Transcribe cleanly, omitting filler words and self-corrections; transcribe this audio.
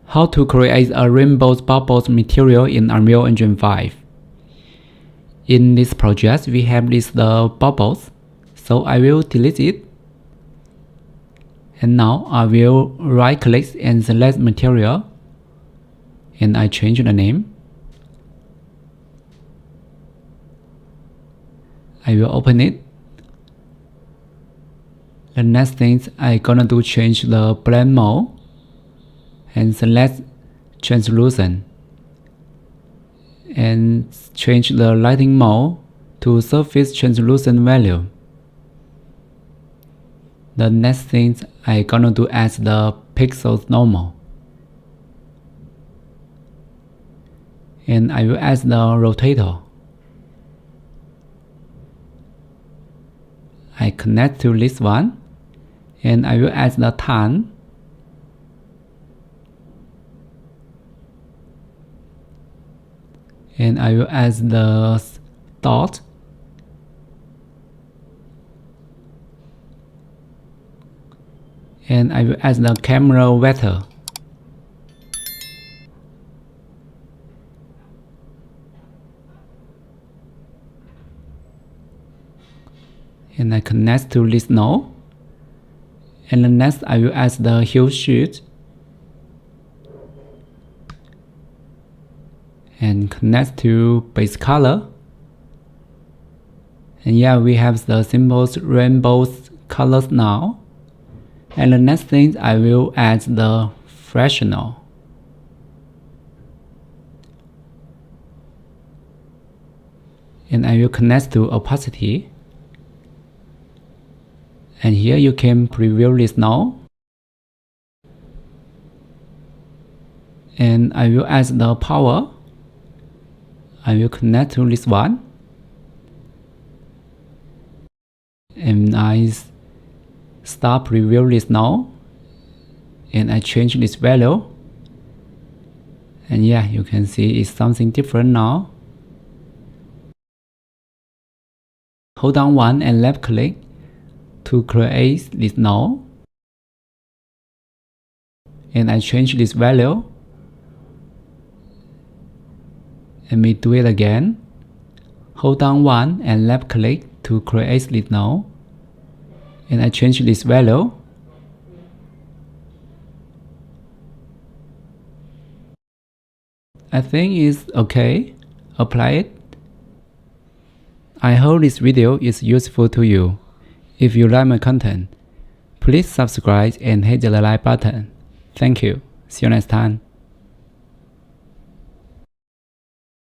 How to create a rainbow bubbles material in Unreal Engine 5. In this project, we have this bubbles, so I will delete it. And now I will right click and select material, and I change the name. I will open it. The next thing I gonna do, change the blend mode and select translucent and change the lighting mode to surface translucent value. The next thing I gonna do, add the pixels normal, and I will add the rotator. I connect to this one, and I will add the tan. And I will add the dot. And I will add the camera vector. And I connect to this node. And the next I will add the hue sheet. And connect to base color. And yeah, we have the symbols rainbow colors now. And the next thing I will add the fractional. And I will connect to opacity. And here you can preview this now. And I will add the power. I will connect to this one. And I start preview this now. And I change this value. And yeah, you can see it's something different now. Hold down one and left click to create this node. And I change this value. And we do it again. Hold down one and left click to create this node. And I change this value. I think it's okay. Apply it. I hope this video is useful to you. If you like my content, please subscribe and hit the like button. Thank you. See you next time.